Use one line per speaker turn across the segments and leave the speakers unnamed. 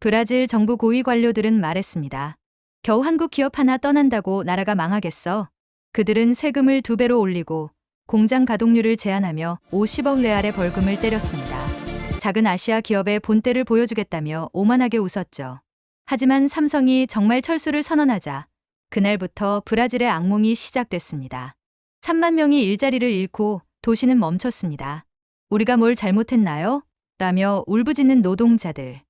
브라질 정부 고위 관료들은 말했습니다. 겨우 한국 기업 하나 떠난다고 나라가 망하겠어? 그들은 세금을 2배로 올리고 공장 가동률을 제한하며 50억 레알의 벌금을 때렸습니다. 작은 아시아 기업의 본때를 보여주겠다며 오만하게 웃었죠. 하지만 삼성이 정말 철수를 선언하자 그날부터 브라질의 악몽이 시작됐습니다. 3만 명이 일자리를 잃고 도시는 멈췄습니다. 우리가 뭘 잘못했나요? 라며 울부짖는 노동자들.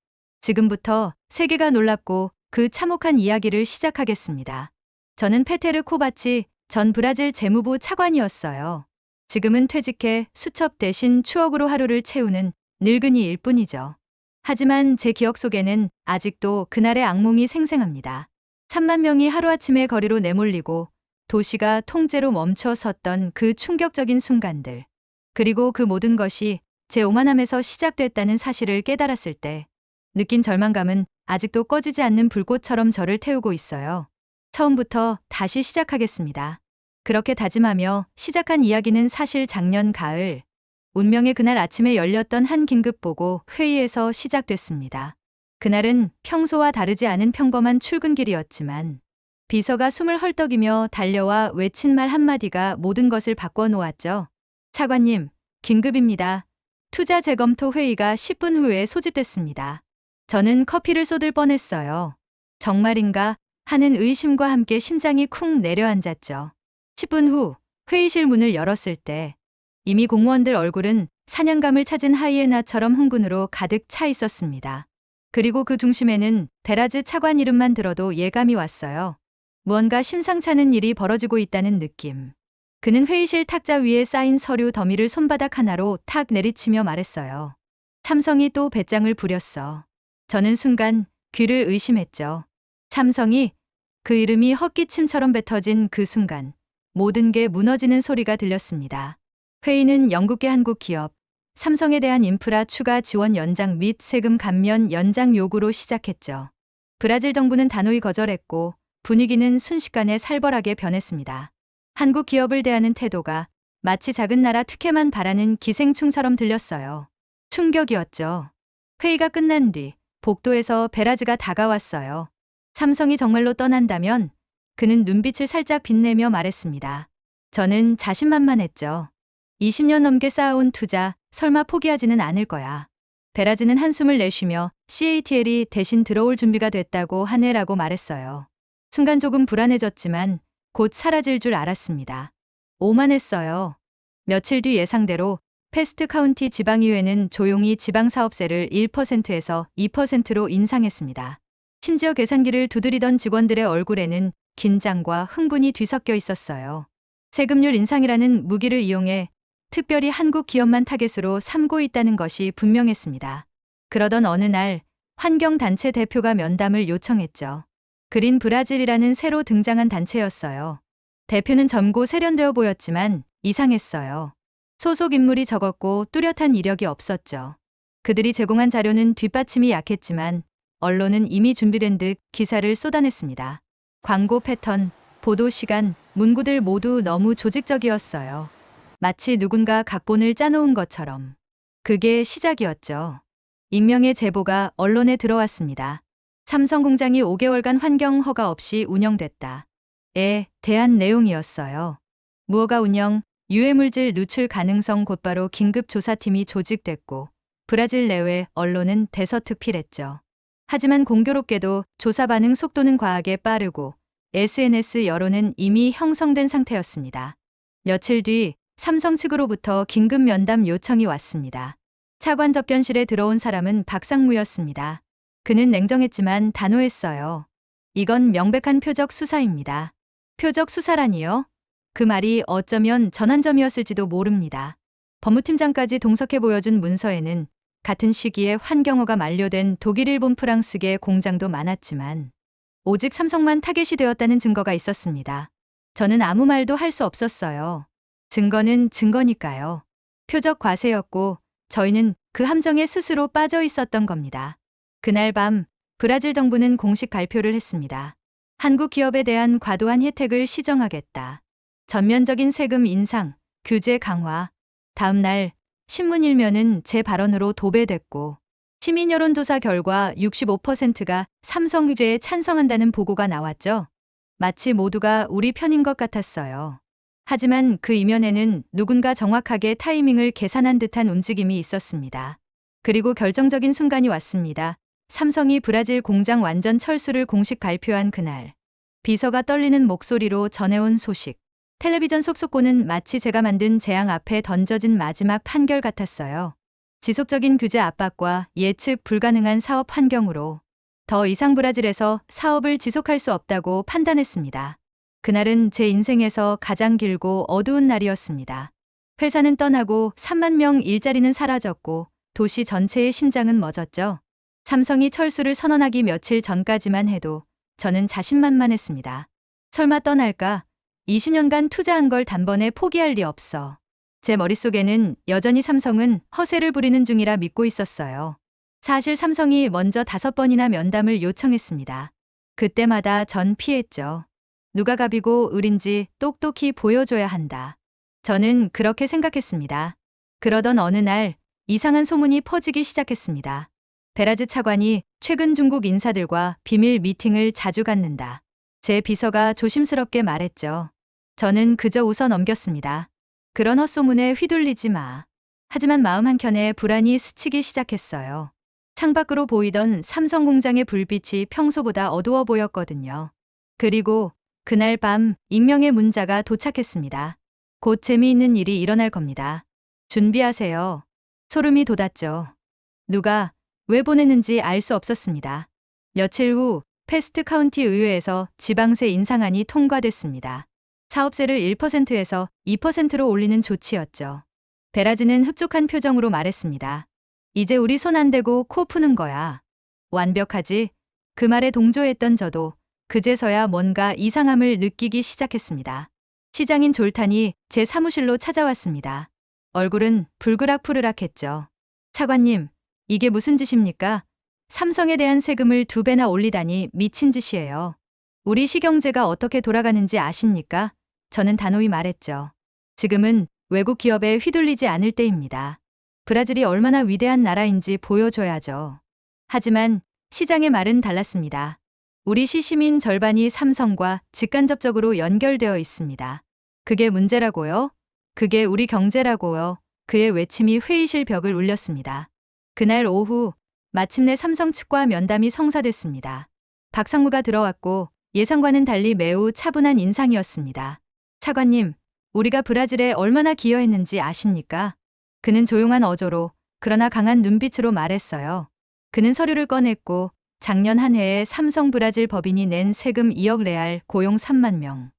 지금부터 세계가 놀랍고 그 참혹한 이야기를 시작하겠습니다. 저는 페테르 코바치 전 브라질 재무부 차관이었어요. 지금은 퇴직해 수첩 대신 추억으로 하루를 채우는 늙은이일 뿐이죠. 하지만 제 기억 속에는 아직도 그날의 악몽이 생생합니다. 3만 명이 하루아침에 거리로 내몰리고 도시가 통째로 멈춰 섰던 그 충격적인 순간들. 그리고 그 모든 것이 제 오만함에서 시작됐다는 사실을 깨달았을 때 느낀 절망감은 아직도 꺼지지 않는 불꽃처럼 저를 태우고 있어요. 처음부터 다시 시작하겠습니다. 그렇게 다짐하며 시작한 이야기는 사실 작년 가을, 운명의 그날 아침에 열렸던 한 긴급보고 회의에서 시작됐습니다. 그날은 평소와 다르지 않은 평범한 출근길이었지만 비서가 숨을 헐떡이며 달려와 외친 말 한마디가 모든 것을 바꿔놓았죠. 차관님, 긴급입니다. 투자 재검토 회의가 10분 후에 소집됐습니다. 저는 커피를 쏟을 뻔했어요. 정말인가 하는 의심과 함께 심장이 쿵 내려앉았죠. 10분 후 회의실 문을 열었을 때 이미 공무원들 얼굴은 사냥감을 찾은 하이에나처럼 흥분으로 가득 차 있었습니다. 그리고 그 중심에는 베라즈 차관 이름만 들어도 예감이 왔어요. 무언가 심상찮은 일이 벌어지고 있다는 느낌. 그는 회의실 탁자 위에 쌓인 서류 더미를 손바닥 하나로 탁 내리치며 말했어요. 삼성이 또 배짱을 부렸어. 저는 순간 귀를 의심했죠. 삼성이, 그 이름이 헛기침처럼 뱉어진 그 순간 모든 게 무너지는 소리가 들렸습니다. 회의는 영국계 한국 기업, 삼성에 대한 인프라 추가 지원 연장 및 세금 감면 연장 요구로 시작했죠. 브라질 정부는 단호히 거절했고 분위기는 순식간에 살벌하게 변했습니다. 한국 기업을 대하는 태도가 마치 작은 나라 특혜만 바라는 기생충처럼 들렸어요. 충격이었죠. 회의가 끝난 뒤 복도에서 베라즈가 다가왔어요. 삼성이 정말로 떠난다면 그는 눈빛을 살짝 빛내며 말했습니다. 저는 자신만만했죠. 20년 넘게 쌓아온 투자 설마 포기하지는 않을 거야. 베라즈는 한숨을 내쉬며 CATL이 대신 들어올 준비가 됐다고 하네라고 말했어요. 순간 조금 불안해졌지만 곧 사라질 줄 알았습니다. 오만했어요. 며칠 뒤 예상대로 패스트 카운티 지방의회는 조용히 지방사업세를 1%에서 2%로 인상했습니다. 심지어 계산기를 두드리던 직원들의 얼굴에는 긴장과 흥분이 뒤섞여 있었어요. 세금률 인상이라는 무기를 이용해 특별히 한국 기업만 타겟으로 삼고 있다는 것이 분명했습니다. 그러던 어느 날 환경단체 대표가 면담을 요청했죠. 그린 브라질이라는 새로 등장한 단체였어요. 대표는 젊고 세련되어 보였지만 이상했어요. 소속 인물이 적었고 뚜렷한 이력이 없었죠. 그들이 제공한 자료는 뒷받침이 약했지만 언론은 이미 준비된 듯 기사를 쏟아냈습니다. 광고 패턴, 보도 시간, 문구들 모두 너무 조직적이었어요. 마치 누군가 각본을 짜놓은 것처럼. 그게 시작이었죠. 익명의 제보가 언론에 들어왔습니다. 삼성 공장이 5개월간 환경 허가 없이 운영됐다. 에 대한 내용이었어요. 무허가 운영, 유해물질 누출 가능성 곧바로 긴급조사팀이 조직됐고 브라질 내외 언론은 대서특필했죠. 하지만 공교롭게도 조사 반응 속도는 과하게 빠르고 SNS 여론은 이미 형성된 상태였습니다. 며칠 뒤 삼성 측으로부터 긴급 면담 요청이 왔습니다. 차관 접견실에 들어온 사람은 박상무였습니다. 그는 냉정했지만 단호했어요. 이건 명백한 표적 수사입니다. 표적 수사라니요? 그 말이 어쩌면 전환점이었을지도 모릅니다. 법무팀장까지 동석해 보여준 문서에는 같은 시기에 환경허가 만료된 독일, 일본, 프랑스계 공장도 많았지만 오직 삼성만 타겟이 되었다는 증거가 있었습니다. 저는 아무 말도 할 수 없었어요. 증거는 증거니까요. 표적 과세였고 저희는 그 함정에 스스로 빠져 있었던 겁니다. 그날 밤 브라질 정부는 공식 발표를 했습니다. 한국 기업에 대한 과도한 혜택을 시정하겠다. 전면적인 세금 인상, 규제 강화. 다음 날 신문 일면은 제 발언으로 도배됐고 시민 여론조사 결과 65%가 삼성 규제에 찬성한다는 보고가 나왔죠. 마치 모두가 우리 편인 것 같았어요. 하지만 그 이면에는 누군가 정확하게 타이밍을 계산한 듯한 움직임이 있었습니다. 그리고 결정적인 순간이 왔습니다. 삼성이 브라질 공장 완전 철수를 공식 발표한 그날. 비서가 떨리는 목소리로 전해온 소식. 텔레비전 속속고는 마치 제가 만든 재앙 앞에 던져진 마지막 판결 같았어요. 지속적인 규제 압박과 예측 불가능한 사업 환경으로 더 이상 브라질에서 사업을 지속할 수 없다고 판단했습니다. 그날은 제 인생에서 가장 길고 어두운 날이었습니다. 회사는 떠나고 3만 명 일자리는 사라졌고 도시 전체의 심장은 멎었죠. 삼성이 철수를 선언하기 며칠 전까지만 해도 저는 자신만만했습니다. 설마 떠날까? 20년간 투자한 걸 단번에 포기할 리 없어. 제 머릿속에는 여전히 삼성은 허세를 부리는 중이라 믿고 있었어요. 사실 삼성이 먼저 5번이나 면담을 요청했습니다. 그때마다 전 피했죠. 누가 갑이고 을인지 똑똑히 보여줘야 한다. 저는 그렇게 생각했습니다. 그러던 어느 날 이상한 소문이 퍼지기 시작했습니다. 베라즈 차관이 최근 중국 인사들과 비밀 미팅을 자주 갖는다. 제 비서가 조심스럽게 말했죠. 저는 그저 웃어 넘겼습니다. 그런 헛소문에 휘둘리지 마. 하지만 마음 한켠에 불안이 스치기 시작했어요. 창밖으로 보이던 삼성 공장의 불빛이 평소보다 어두워 보였거든요. 그리고 그날 밤 익명의 문자가 도착했습니다. 곧 재미있는 일이 일어날 겁니다. 준비하세요. 소름이 돋았죠. 누가 왜 보냈는지 알 수 없었습니다. 며칠 후 패스트 카운티 의회에서 지방세 인상안이 통과됐습니다. 사업세를 1%에서 2%로 올리는 조치였죠. 베라즈는 흡족한 표정으로 말했습니다. 이제 우리 손 안 대고 코 푸는 거야. 완벽하지? 그 말에 동조했던 저도 그제서야 뭔가 이상함을 느끼기 시작했습니다. 시장인 졸탄이 제 사무실로 찾아왔습니다. 얼굴은 불그락푸르락했죠. 차관님, 이게 무슨 짓입니까? 삼성에 대한 세금을 2배나 올리다니 미친 짓이에요. 우리 시경제가 어떻게 돌아가는지 아십니까? 저는 단호히 말했죠. 지금은 외국 기업에 휘둘리지 않을 때입니다. 브라질이 얼마나 위대한 나라인지 보여줘야죠. 하지만 시장의 말은 달랐습니다. 우리 시민 절반이 삼성과 직간접적으로 연결되어 있습니다. 그게 문제라고요? 그게 우리 경제라고요? 그의 외침이 회의실 벽을 울렸습니다. 그날 오후 마침내 삼성 측과 면담이 성사됐습니다. 박상무가 들어왔고 예상과는 달리 매우 차분한 인상이었습니다. 차관님, 우리가 브라질에 얼마나 기여했는지 아십니까? 그는 조용한 어조로 그러나 강한 눈빛으로 말했어요. 그는 서류를 꺼냈고 작년 한 해에 삼성 브라질 법인이 낸 세금 2억 레알, 고용 3만 명.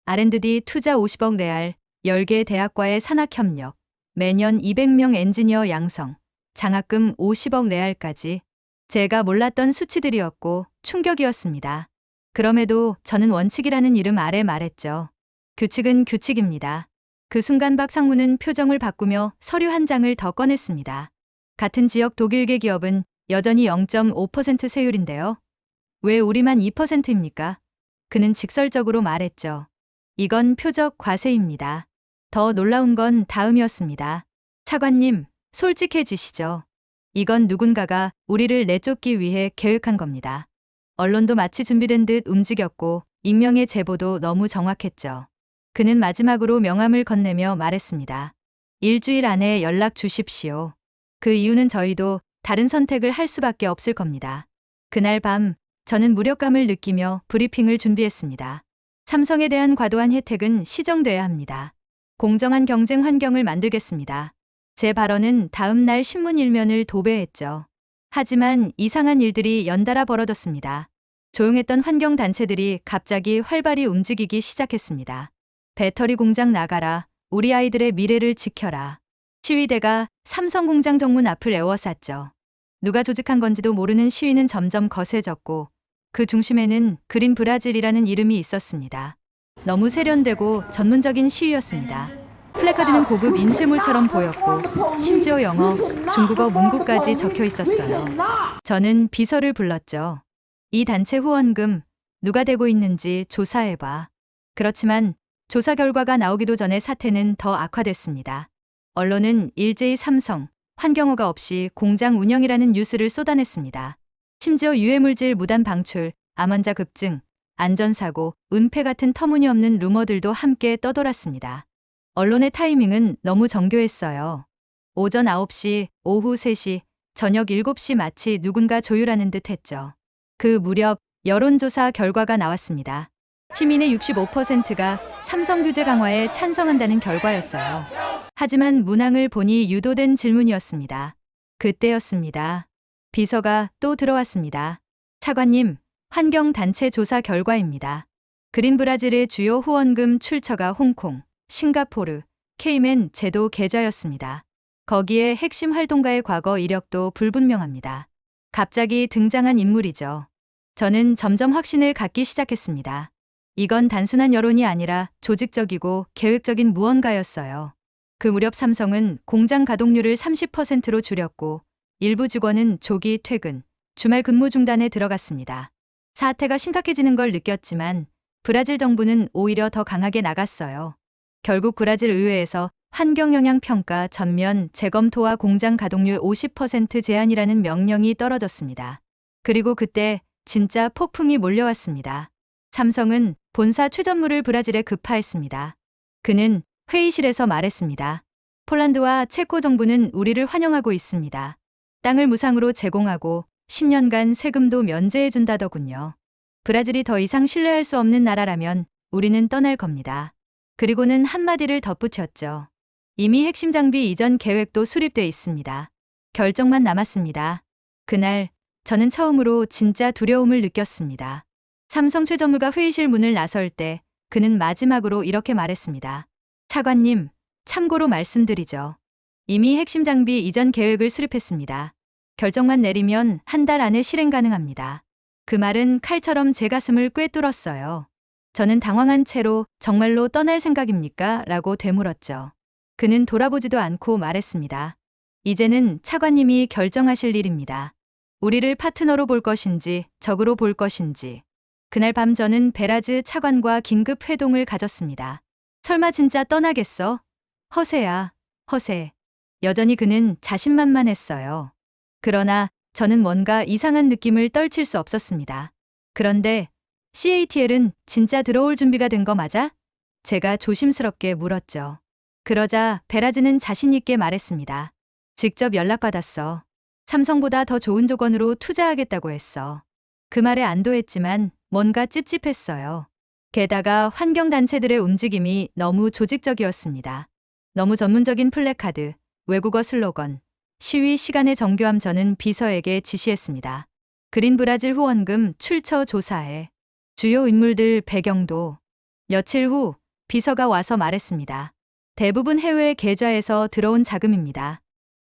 R&D 투자 50억 레알, 10개 대학과의 산학협력, 매년 200명 엔지니어 양성, 장학금 50억 레알까지 제가 몰랐던 수치들이었고 충격이었습니다. 그럼에도 저는 원칙이라는 이름 아래 말했죠. 규칙은 규칙입니다. 그 순간 박상무는 표정을 바꾸며 서류 한 장을 더 꺼냈습니다. 같은 지역 독일계 기업은 여전히 0.5% 세율인데요. 왜 우리만 2%입니까? 그는 직설적으로 말했죠. 이건 표적 과세입니다. 더 놀라운 건 다음이었습니다. 차관님, 솔직해지시죠. 이건 누군가가 우리를 내쫓기 위해 계획한 겁니다. 언론도 마치 준비된 듯 움직였고 익명의 제보도 너무 정확했죠. 그는 마지막으로 명함을 건네며 말했습니다. 일주일 안에 연락 주십시오. 그 이유는 저희도 다른 선택을 할 수밖에 없을 겁니다. 그날 밤 저는 무력감을 느끼며 브리핑을 준비했습니다. 삼성에 대한 과도한 혜택은 시정돼야 합니다. 공정한 경쟁 환경을 만들겠습니다. 제 발언은 다음 날 신문 일면을 도배했죠. 하지만 이상한 일들이 연달아 벌어졌습니다. 조용했던 환경단체들이 갑자기 활발히 움직이기 시작했습니다. 배터리 공장 나가라. 우리 아이들의 미래를 지켜라. 시위대가 삼성 공장 정문 앞을 에워쌌죠. 누가 조직한 건지도 모르는 시위는 점점 거세졌고 그 중심에는 그린 브라질이라는 이름이 있었습니다. 너무 세련되고 전문적인 시위였습니다. 플래카드는 고급 인쇄물처럼 보였고 심지어 영어, 중국어 문구까지 적혀 있었어요. 저는 비서를 불렀죠. 이 단체 후원금 누가 대고 있는지 조사해봐. 그렇지만 조사 결과가 나오기도 전에 사태는 더 악화됐습니다. 언론은 일제히 삼성, 환경허가 없이 공장 운영이라는 뉴스를 쏟아냈습니다. 심지어 유해물질 무단 방출, 암환자 급증, 안전사고, 은폐 같은 터무니없는 루머들도 함께 떠돌았습니다. 언론의 타이밍은 너무 정교했어요. 오전 9시, 오후 3시, 저녁 7시 마치 누군가 조율하는 듯 했죠. 그 무렵 여론조사 결과가 나왔습니다. 시민의 65%가 삼성 규제 강화에 찬성한다는 결과였어요. 하지만 문항을 보니 유도된 질문이었습니다. 그때였습니다. 비서가 또 들어왔습니다. 차관님, 환경단체 조사 결과입니다. 그린 브라질의 주요 후원금 출처가 홍콩, 싱가포르, 케이맨 제도 계좌였습니다. 거기에 핵심 활동가의 과거 이력도 불분명합니다. 갑자기 등장한 인물이죠. 저는 점점 확신을 갖기 시작했습니다. 이건 단순한 여론이 아니라 조직적이고 계획적인 무언가였어요. 그 무렵 삼성은 공장 가동률을 30%로 줄였고 일부 직원은 조기 퇴근, 주말 근무 중단에 들어갔습니다. 사태가 심각해지는 걸 느꼈지만 브라질 정부는 오히려 더 강하게 나갔어요. 결국 브라질 의회에서 환경영향평가 전면 재검토와 공장 가동률 50% 제한이라는 명령이 떨어졌습니다. 그리고 그때 진짜 폭풍이 몰려왔습니다. 삼성은 본사 최전무를 브라질에 급파했습니다. 그는 회의실에서 말했습니다. 폴란드와 체코 정부는 우리를 환영하고 있습니다. 땅을 무상으로 제공하고 10년간 세금도 면제해준다더군요. 브라질이 더 이상 신뢰할 수 없는 나라라면 우리는 떠날 겁니다. 그리고는 한마디를 덧붙였죠. 이미 핵심 장비 이전 계획도 수립돼 있습니다. 결정만 남았습니다. 그날 저는 처음으로 진짜 두려움을 느꼈습니다. 삼성 최전무가 회의실 문을 나설 때 그는 마지막으로 이렇게 말했습니다. 차관님, 참고로 말씀드리죠. 이미 핵심 장비 이전 계획을 수립했습니다. 결정만 내리면 한 달 안에 실행 가능합니다. 그 말은 칼처럼 제 가슴을 꿰뚫었어요. 저는 당황한 채로 정말로 떠날 생각입니까? 라고 되물었죠. 그는 돌아보지도 않고 말했습니다. 이제는 차관님이 결정하실 일입니다. 우리를 파트너로 볼 것인지 적으로 볼 것인지. 그날 밤 저는 베라즈 차관과 긴급 회동을 가졌습니다. 설마 진짜 떠나겠어? 허세야, 허세. 여전히 그는 자신만만했어요. 그러나 저는 뭔가 이상한 느낌을 떨칠 수 없었습니다. 그런데 CATL은 진짜 들어올 준비가 된 거 맞아? 제가 조심스럽게 물었죠. 그러자 베라즈는 자신 있게 말했습니다. 직접 연락받았어. 삼성보다 더 좋은 조건으로 투자하겠다고 했어. 그 말에 안도했지만 뭔가 찝찝했어요. 게다가 환경단체들의 움직임이 너무 조직적이었습니다. 너무 전문적인 플래카드, 외국어 슬로건, 시위 시간의 정교함. 저는 비서에게 지시했습니다. 그린 브라질 후원금 출처 조사해. 주요 인물들 배경도. 며칠 후 비서가 와서 말했습니다. 대부분 해외 계좌에서 들어온 자금입니다.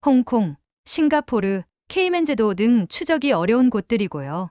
홍콩, 싱가포르, 케이맨 제도 등 추적이 어려운 곳들이고요.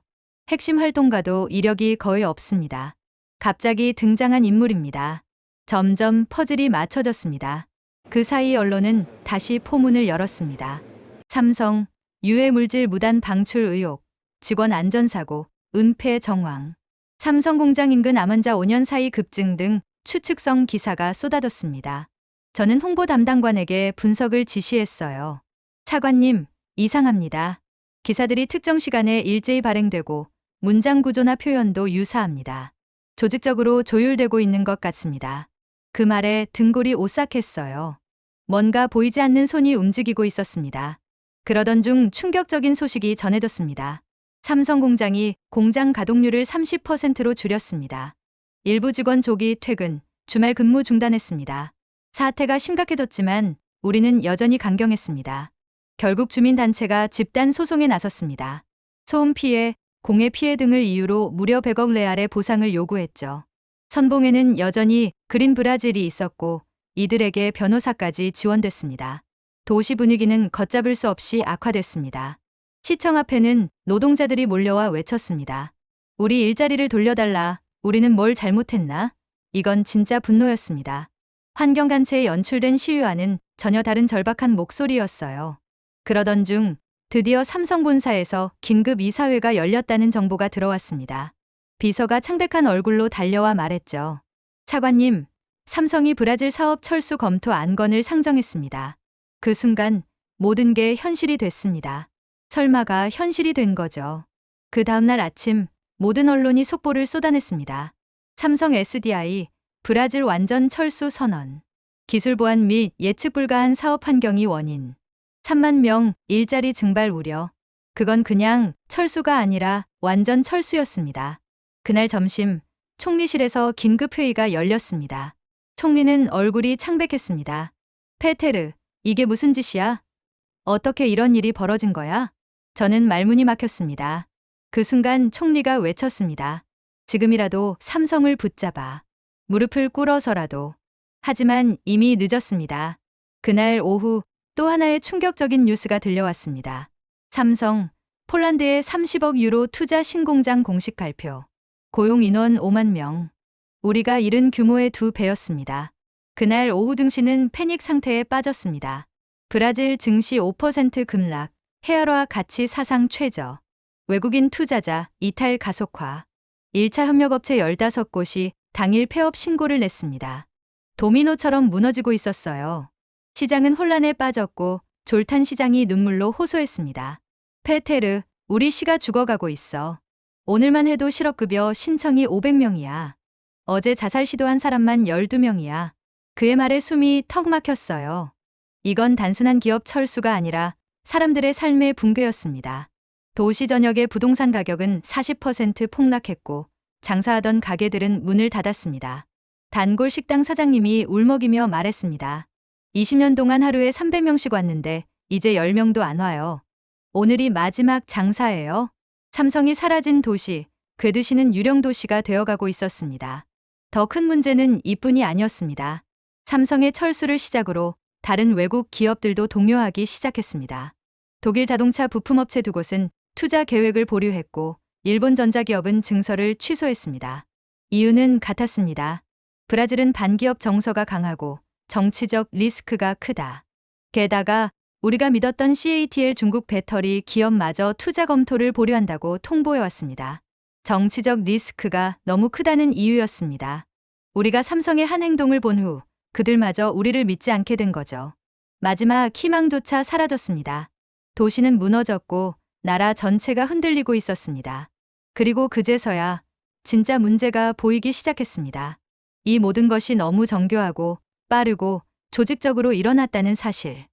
핵심 활동가도 이력이 거의 없습니다. 갑자기 등장한 인물입니다. 점점 퍼즐이 맞춰졌습니다. 그 사이 언론은 다시 포문을 열었습니다. 삼성, 유해물질 무단 방출 의혹, 직원 안전사고, 은폐 정황. 삼성 공장 인근 암환자 5년 사이 급증 등 추측성 기사가 쏟아졌습니다. 저는 홍보 담당관에게 분석을 지시했어요. 차관님, 이상합니다. 기사들이 특정 시간에 일제히 발행되고 문장 구조나 표현도 유사합니다. 조직적으로 조율되고 있는 것 같습니다. 그 말에 등골이 오싹했어요. 뭔가 보이지 않는 손이 움직이고 있었습니다. 그러던 중 충격적인 소식이 전해졌습니다. 삼성 공장이 공장 가동률을 30%로 줄였습니다. 일부 직원 조기 퇴근, 주말 근무 중단했습니다. 사태가 심각해졌지만 우리는 여전히 강경했습니다. 결국 주민단체가 집단 소송에 나섰습니다. 소음 피해, 공해 피해 등을 이유로 무려 100억 레알의 보상을 요구했죠. 선봉에는 여전히 그린 브라질이 있었고 이들에게 변호사까지 지원됐습니다. 도시 분위기는 걷잡을 수 없이 악화됐습니다. 시청 앞에는 노동자들이 몰려와 외쳤습니다. 우리 일자리를 돌려달라. 우리는 뭘 잘못했나? 이건 진짜 분노였습니다. 환경단체에 연출된 시위와는 전혀 다른 절박한 목소리였어요. 그러던 중 드디어 삼성 본사에서 긴급 이사회가 열렸다는 정보가 들어왔습니다. 비서가 창백한 얼굴로 달려와 말했죠. 차관님, 삼성이 브라질 사업 철수 검토 안건을 상정했습니다. 그 순간 모든 게 현실이 됐습니다. 설마가 현실이 된 거죠. 그 다음날 아침 모든 언론이 속보를 쏟아냈습니다. 삼성 SDI, 브라질 완전 철수 선언. 기술 보안 및 예측 불가한 사업 환경이 원인. 3만 명 일자리 증발 우려. 그건 그냥 철수가 아니라 완전 철수였습니다. 그날 점심 총리실에서 긴급회의가 열렸습니다. 총리는 얼굴이 창백했습니다. 페테르, 이게 무슨 짓이야? 어떻게 이런 일이 벌어진 거야? 저는 말문이 막혔습니다. 그 순간 총리가 외쳤습니다. 지금이라도 삼성을 붙잡아. 무릎을 꿇어서라도. 하지만 이미 늦었습니다. 그날 오후 또 하나의 충격적인 뉴스가 들려왔습니다. 삼성, 폴란드에 30억 유로 투자 신공장 공식 발표. 고용 인원 5만 명. 우리가 잃은 규모의 2배였습니다. 그날 오후 증시는 패닉 상태에 빠졌습니다. 브라질 증시 5% 급락, 헤아로와 가치 사상 최저. 외국인 투자자 이탈 가속화. 1차 협력업체 15곳이 당일 폐업 신고를 냈습니다. 도미노처럼 무너지고 있었어요. 시장은 혼란에 빠졌고 졸탄 시장이 눈물로 호소했습니다. 페테르, 우리 시가 죽어가고 있어. 오늘만 해도 실업급여 신청이 500명이야. 어제 자살 시도한 사람만 12명이야. 그의 말에 숨이 턱 막혔어요. 이건 단순한 기업 철수가 아니라 사람들의 삶의 붕괴였습니다. 도시 전역의 부동산 가격은 40% 폭락했고 장사하던 가게들은 문을 닫았습니다. 단골 식당 사장님이 울먹이며 말했습니다. 20년 동안 하루에 300명씩 왔는데 이제 10명도 안 와요. 오늘이 마지막 장사예요. 삼성이 사라진 도시, 궤도시는 유령 도시가 되어가고 있었습니다. 더 큰 문제는 이뿐이 아니었습니다. 삼성의 철수를 시작으로 다른 외국 기업들도 동요하기 시작했습니다. 독일 자동차 부품업체 2곳은 투자 계획을 보류했고 일본 전자기업은 증설을 취소했습니다. 이유는 같았습니다. 브라질은 반기업 정서가 강하고 정치적 리스크가 크다. 게다가 우리가 믿었던 CATL 중국 배터리 기업마저 투자 검토를 보류한다고 통보해왔습니다. 정치적 리스크가 너무 크다는 이유였습니다. 우리가 삼성의 한 행동을 본 후 그들마저 우리를 믿지 않게 된 거죠. 마지막 희망조차 사라졌습니다. 도시는 무너졌고 나라 전체가 흔들리고 있었습니다. 그리고 그제서야 진짜 문제가 보이기 시작했습니다. 이 모든 것이 너무 정교하고 빠르고 조직적으로 일어났다는 사실.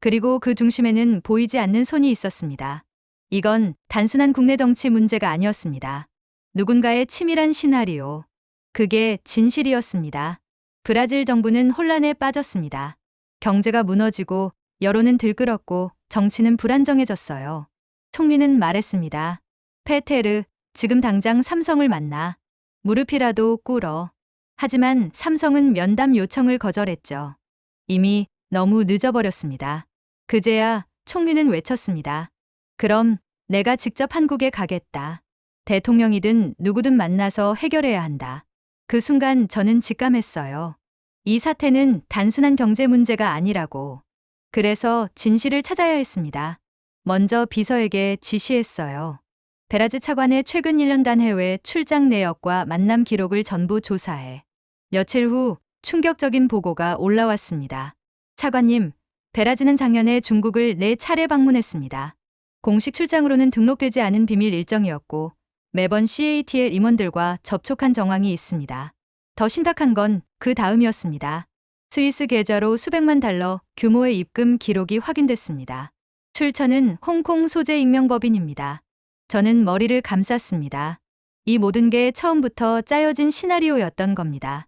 그리고 그 중심에는 보이지 않는 손이 있었습니다. 이건 단순한 국내 정치 문제가 아니었습니다. 누군가의 치밀한 시나리오. 그게 진실이었습니다. 브라질 정부는 혼란에 빠졌습니다. 경제가 무너지고 여론은 들끓었고 정치는 불안정해졌어요. 총리는 말했습니다. 페테르, 지금 당장 삼성을 만나. 무릎이라도 꿇어. 하지만 삼성은 면담 요청을 거절했죠. 이미 너무 늦어버렸습니다. 그제야 총리는 외쳤습니다. 그럼 내가 직접 한국에 가겠다. 대통령이든 누구든 만나서 해결해야 한다. 그 순간 저는 직감했어요. 이 사태는 단순한 경제 문제가 아니라고. 그래서 진실을 찾아야 했습니다. 먼저 비서에게 지시했어요. 베라즈 차관의 최근 1년간 해외 출장 내역과 만남 기록을 전부 조사해. 며칠 후 충격적인 보고가 올라왔습니다. 차관님, 베라즈는 작년에 중국을 4차례 방문했습니다. 공식 출장으로는 등록되지 않은 비밀 일정이었고 매번 CATL 임원들과 접촉한 정황이 있습니다. 더 심각한 건 그 다음이었습니다. 스위스 계좌로 수백만 달러 규모의 입금 기록이 확인됐습니다. 출처는 홍콩 소재 익명법인입니다. 저는 머리를 감쌌습니다. 이 모든 게 처음부터 짜여진 시나리오였던 겁니다.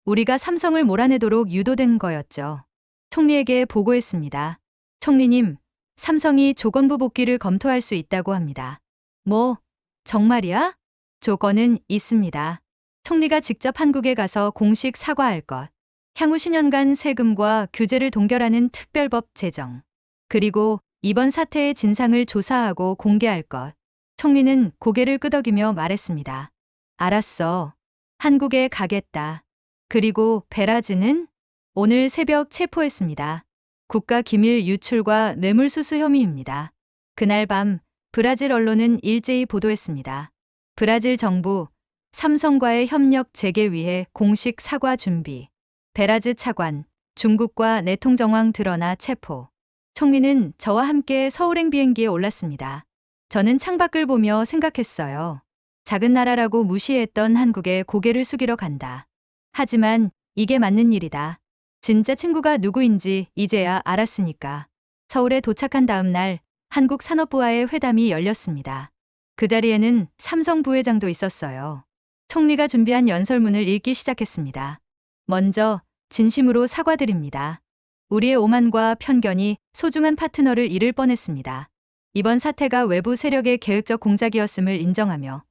우리가 삼성을 몰아내도록 유도된 거였죠. 총리에게 보고했습니다. 총리님, 삼성이 조건부 복귀를 검토할 수 있다고 합니다. 뭐, 정말이야? 조건은 있습니다. 총리가 직접 한국에 가서 공식 사과할 것. 향후 10년간 세금과 규제를 동결하는 특별법 제정. 그리고 이번 사태의 진상을 조사하고 공개할 것. 총리는 고개를 끄덕이며 말했습니다. 알았어. 한국에 가겠다. 그리고 베라즈는 오늘 새벽 체포했습니다. 국가기밀 유출과 뇌물수수 혐의입니다. 그날 밤 브라질 언론은 일제히 보도했습니다. 브라질 정부, 삼성과의 협력 재개 위해 공식 사과 준비. 베라즈 차관, 중국과 내통 정황 드러나 체포. 총리는 저와 함께 서울행 비행기에 올랐습니다. 저는 창밖을 보며 생각했어요. 작은 나라라고 무시했던 한국에 고개를 숙이러 간다. 하지만 이게 맞는 일이다. 진짜 친구가 누구인지 이제야 알았으니까. 서울에 도착한 다음 날 한국 산업부와의 회담이 열렸습니다. 그 자리에는 삼성 부회장도 있었어요. 총리가 준비한 연설문을 읽기 시작했습니다. 먼저 진심으로 사과드립니다. 우리의 오만과 편견이 소중한 파트너를 잃을 뻔했습니다. 이번 사태가 외부 세력의 계획적 공작이었음을 인정하며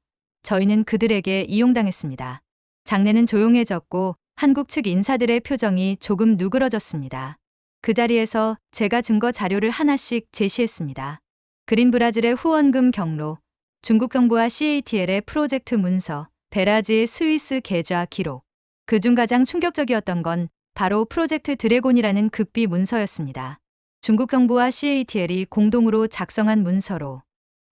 저희는 그들에게 이용당했습니다. 장내는 조용해졌고 한국 측 인사들의 표정이 조금 누그러졌습니다. 그 자리에서 제가 증거 자료를 하나씩 제시했습니다. 그린 브라질의 후원금 경로, 중국 정부와 CATL의 프로젝트 문서, 베라지의 스위스 계좌 기록. 그중 가장 충격적이었던 건 바로 프로젝트 드래곤이라는 극비 문서였습니다. 중국 정부와 CATL이 공동으로 작성한 문서로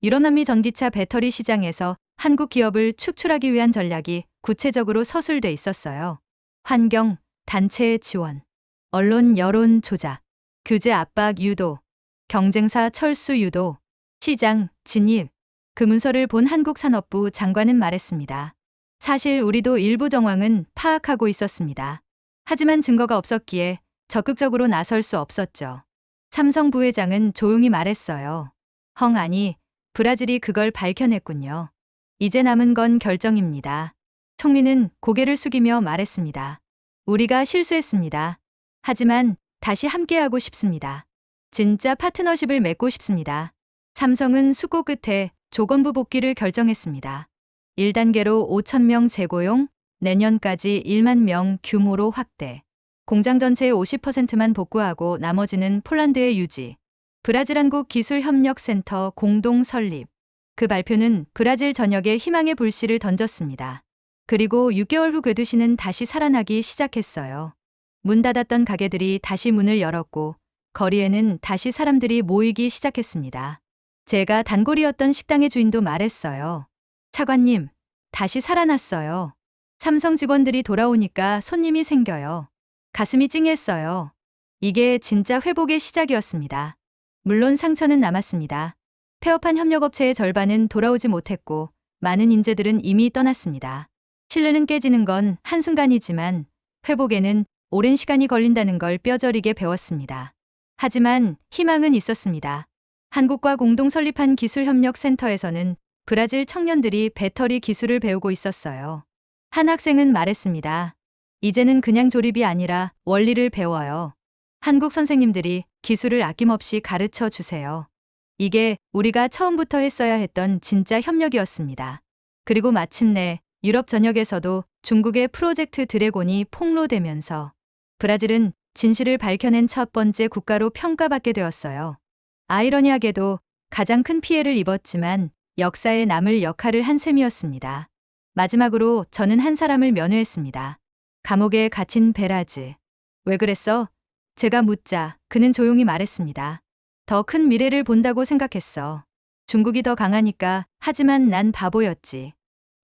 유럽남미 전기차 배터리 시장에서 한국 기업을 축출하기 위한 전략이 구체적으로 서술돼 있었어요. 환경, 단체의 지원, 언론 여론 조작, 규제 압박 유도, 경쟁사 철수 유도, 시장 진입. 그 문서를 본 한국산업부 장관은 말했습니다. 사실 우리도 일부 정황은 파악하고 있었습니다. 하지만 증거가 없었기에 적극적으로 나설 수 없었죠. 삼성 부회장은 조용히 말했어요. 아니, 브라질이 그걸 밝혀냈군요. 이제 남은 건 결정입니다. 총리는 고개를 숙이며 말했습니다. 우리가 실수했습니다. 하지만 다시 함께하고 싶습니다. 진짜 파트너십을 맺고 싶습니다. 삼성은 숙고 끝에 조건부 복귀를 결정했습니다. 1단계로 5,000명 재고용, 내년까지 1만 명 규모로 확대. 공장 전체의 50%만 복구하고 나머지는 폴란드에 유지. 브라질 한국 기술협력센터 공동 설립. 그 발표는 브라질 전역에 희망의 불씨를 던졌습니다. 그리고 6개월 후 궤도시는 다시 살아나기 시작했어요. 문 닫았던 가게들이 다시 문을 열었고 거리에는 다시 사람들이 모이기 시작했습니다. 제가 단골이었던 식당의 주인도 말했어요. 차관님, 다시 살아났어요. 삼성 직원들이 돌아오니까 손님이 생겨요. 가슴이 찡했어요. 이게 진짜 회복의 시작이었습니다. 물론 상처는 남았습니다. 폐업한 협력업체의 절반은 돌아오지 못했고 많은 인재들은 이미 떠났습니다. 신뢰는 깨지는 건 한순간이지만 회복에는 오랜 시간이 걸린다는 걸 뼈저리게 배웠습니다. 하지만 희망은 있었습니다. 한국과 공동 설립한 기술협력센터에서는 브라질 청년들이 배터리 기술을 배우고 있었어요. 한 학생은 말했습니다. 이제는 그냥 조립이 아니라 원리를 배워요. 한국 선생님들이 기술을 아낌없이 가르쳐 주세요. 이게 우리가 처음부터 했어야 했던 진짜 협력이었습니다. 그리고 마침내 유럽 전역에서도 중국의 프로젝트 드래곤이 폭로되면서 브라질은 진실을 밝혀낸 첫 번째 국가로 평가받게 되었어요. 아이러니하게도 가장 큰 피해를 입었지만 역사에 남을 역할을 한 셈이었습니다. 마지막으로 저는 한 사람을 면회했습니다. 감옥에 갇힌 베라즈. 왜 그랬어? 제가 묻자 그는 조용히 말했습니다. 더 큰 미래를 본다고 생각했어. 중국이 더 강하니까. 하지만 난 바보였지.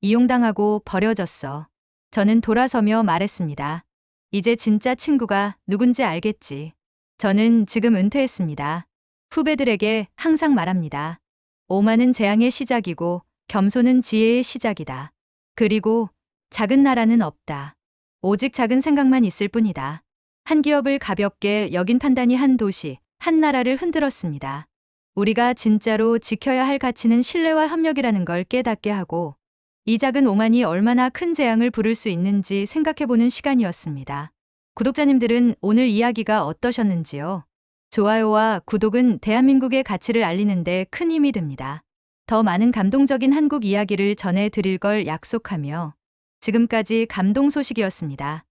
이용당하고 버려졌어. 저는 돌아서며 말했습니다. 이제 진짜 친구가 누군지 알겠지. 저는 지금 은퇴했습니다. 후배들에게 항상 말합니다. 오만은 재앙의 시작이고 겸손은 지혜의 시작이다. 그리고 작은 나라는 없다. 오직 작은 생각만 있을 뿐이다. 한 기업을 가볍게 여긴 판단이 한 도시, 한 나라를 흔들었습니다. 우리가 진짜로 지켜야 할 가치는 신뢰와 협력이라는 걸 깨닫게 하고 이 작은 오만이 얼마나 큰 재앙을 부를 수 있는지 생각해보는 시간이었습니다. 구독자님들은 오늘 이야기가 어떠셨는지요? 좋아요와 구독은 대한민국의 가치를 알리는 데 큰 힘이 됩니다. 더 많은 감동적인 한국 이야기를 전해드릴 걸 약속하며 지금까지 감동 소식이었습니다.